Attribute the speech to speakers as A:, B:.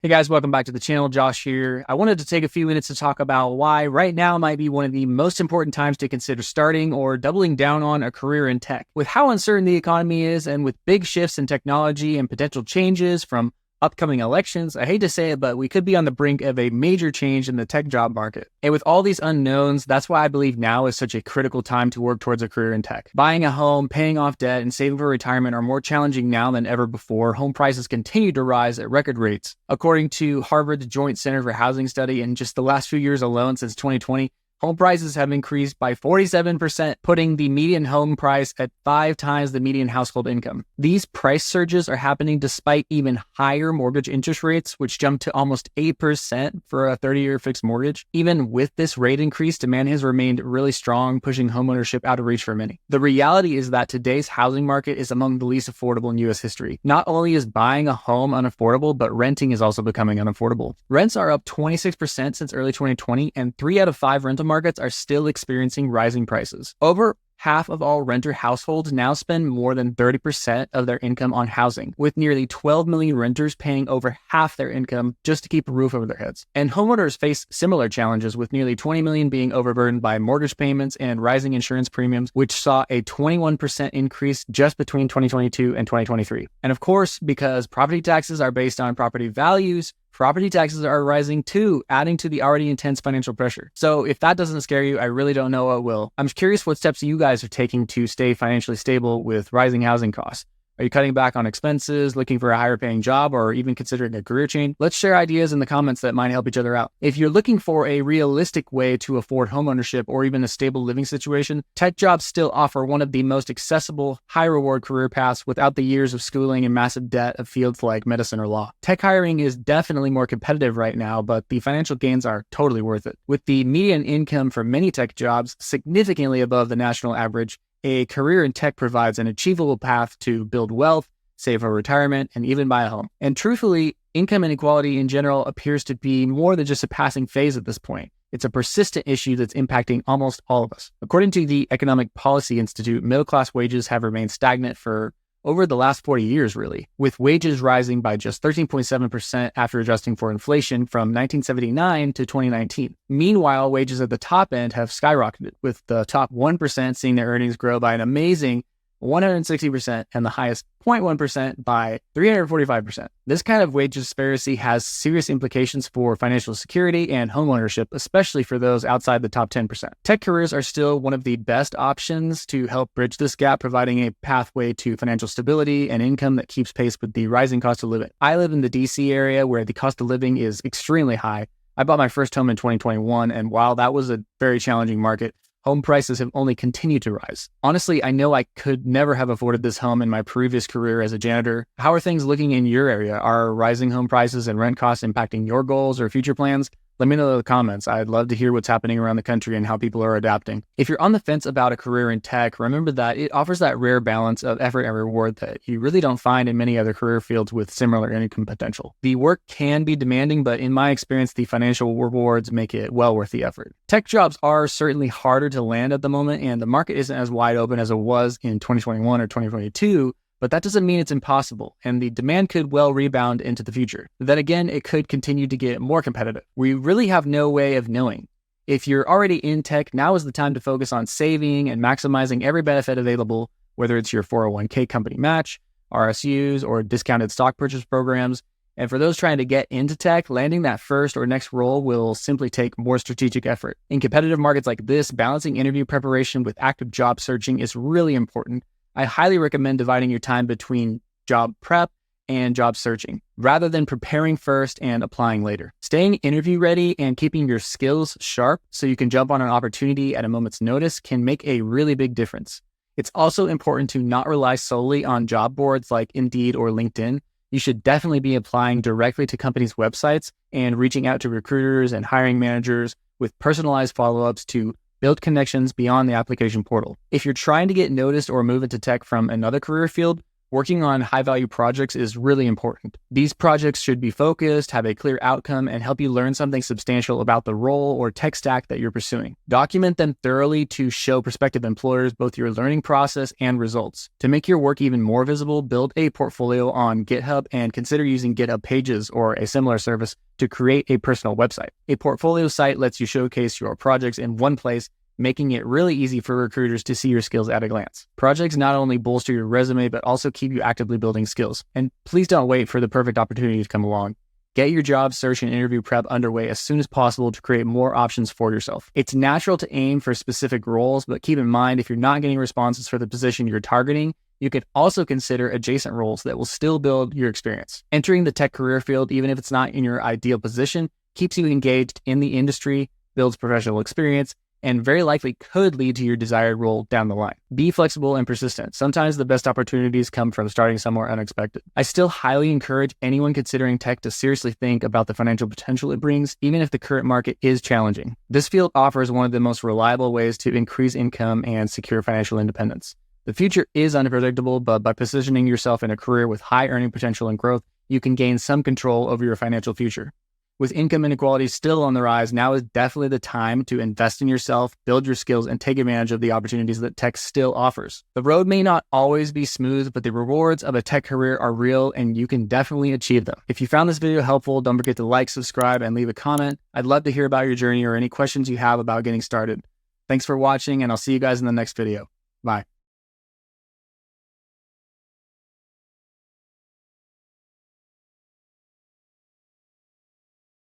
A: Hey guys, welcome back to the channel. Josh here. I wanted to take a few minutes to talk about why right now might be one of the most important times to consider starting or doubling down on a career in tech. With how uncertain the economy is and with big shifts in technology and potential changes from upcoming elections, I hate to say it, but we could be on the brink of a major change in the tech job market. And with all these unknowns, that's why I believe now is such a critical time to work towards a career in tech. Buying a home, paying off debt, and saving for retirement are more challenging now than ever before. Home prices continue to rise at record rates. According to Harvard's Joint Center for Housing Study, in just the last few years alone since 2020, home prices have increased by 47%, putting the median home price at 5 times the median household income. These price surges are happening despite even higher mortgage interest rates, which jumped to almost 8% for a 30-year fixed mortgage. Even with this rate increase, demand has remained really strong, pushing homeownership out of reach for many. The reality is that today's housing market is among the least affordable in U.S. history. Not only is buying a home unaffordable, but renting is also becoming unaffordable. Rents are up 26% since early 2020, and 3 out of 5 rental markets are still experiencing rising prices. Over half of all renter households now spend more than 30% of their income on housing, with nearly 12 million renters paying over half their income just to keep a roof over their heads. And homeowners face similar challenges, with nearly 20 million being overburdened by mortgage payments and rising insurance premiums, which saw a 21% increase just between 2022 and 2023. And of course, because property taxes are based on property values, property taxes are rising too, adding to the already intense financial pressure. So if that doesn't scare you, I really don't know what will. I'm curious what steps you guys are taking to stay financially stable with rising housing costs. Are you cutting back on expenses, looking for a higher paying job, or even considering a career change? Let's share ideas in the comments that might help each other out. If you're looking for a realistic way to afford homeownership or even a stable living situation, tech jobs still offer one of the most accessible, high reward career paths without the years of schooling and massive debt of fields like medicine or law. Tech hiring is definitely more competitive right now, but the financial gains are totally worth it. With the median income for many tech jobs significantly above the national average, a career in tech provides an achievable path to build wealth, save for retirement, and even buy a home. And truthfully, income inequality in general appears to be more than just a passing phase at this point. It's a persistent issue that's impacting almost all of us. According to the Economic Policy Institute, middle-class wages have remained stagnant for over the last 40 years, really, with wages rising by just 13.7% after adjusting for inflation from 1979 to 2019. Meanwhile, wages at the top end have skyrocketed, with the top 1% seeing their earnings grow by an amazing 160% and the highest 0.1% by 345%. This kind of wage disparity has serious implications for financial security and homeownership, especially for those outside the top 10%. Tech careers are still one of the best options to help bridge this gap, providing a pathway to financial stability and income that keeps pace with the rising cost of living. I live in the DC area where the cost of living is extremely high. I bought my first home in 2021, and while that was a very challenging market, home prices have only continued to rise. Honestly, I know I could never have afforded this home in my previous career as a janitor. How are things looking in your area? Are rising home prices and rent costs impacting your goals or future plans? Let me know in the comments. I'd love to hear what's happening around the country and how people are adapting. If you're on the fence about a career in tech, remember that it offers that rare balance of effort and reward that you really don't find in many other career fields with similar income potential. The work can be demanding, but in my experience, the financial rewards make it well worth the effort. Tech jobs are certainly harder to land at the moment, and the market isn't as wide open as it was in 2021 or 2022, but that doesn't mean it's impossible, and the demand could well rebound into the future. Then again, it could continue to get more competitive. We really have no way of knowing. If you're already in tech, now is the time to focus on saving and maximizing every benefit available, whether it's your 401k company match, RSUs, or discounted stock purchase programs. And for those trying to get into tech, landing that first or next role will simply take more strategic effort. In competitive markets like this, balancing interview preparation with active job searching is really important. I highly recommend dividing your time between job prep and job searching, rather than preparing first and applying later. Staying interview ready and keeping your skills sharp so you can jump on an opportunity at a moment's notice can make a really big difference. It's also important to not rely solely on job boards like Indeed or LinkedIn. You should definitely be applying directly to companies' websites and reaching out to recruiters and hiring managers with personalized follow-ups to build connections beyond the application portal. If you're trying to get noticed or move into tech from another career field, Working on high-value projects is really important. These projects should be focused, have a clear outcome, and help you learn something substantial about the role or tech stack that you're pursuing. Document them thoroughly to show prospective employers both your learning process and results. To make your work even more visible, build a portfolio on GitHub and consider using GitHub Pages or a similar service to create a personal website. A portfolio site lets you showcase your projects in one place, making it really easy for recruiters to see your skills at a glance. Projects not only bolster your resume, but also keep you actively building skills. And please don't wait for the perfect opportunity to come along. Get your job search and interview prep underway as soon as possible to create more options for yourself. It's natural to aim for specific roles, but keep in mind if you're not getting responses for the position you're targeting, you could also consider adjacent roles that will still build your experience. Entering the tech career field, even if it's not in your ideal position, keeps you engaged in the industry, builds professional experience, and very likely could lead to your desired role down the line. Be flexible and persistent. Sometimes the best opportunities come from starting somewhere unexpected. I still highly encourage anyone considering tech to seriously think about the financial potential it brings, even if the current market is challenging. This field offers one of the most reliable ways to increase income and secure financial independence. The future is unpredictable, but by positioning yourself in a career with high earning potential and growth, you can gain some control over your financial future. With income inequality still on the rise, now is definitely the time to invest in yourself, build your skills, and take advantage of the opportunities that tech still offers. The road may not always be smooth, but the rewards of a tech career are real and you can definitely achieve them. If you found this video helpful, don't forget to like, subscribe, and leave a comment. I'd love to hear about your journey or any questions you have about getting started. Thanks for watching, and I'll see you guys in the next video. Bye.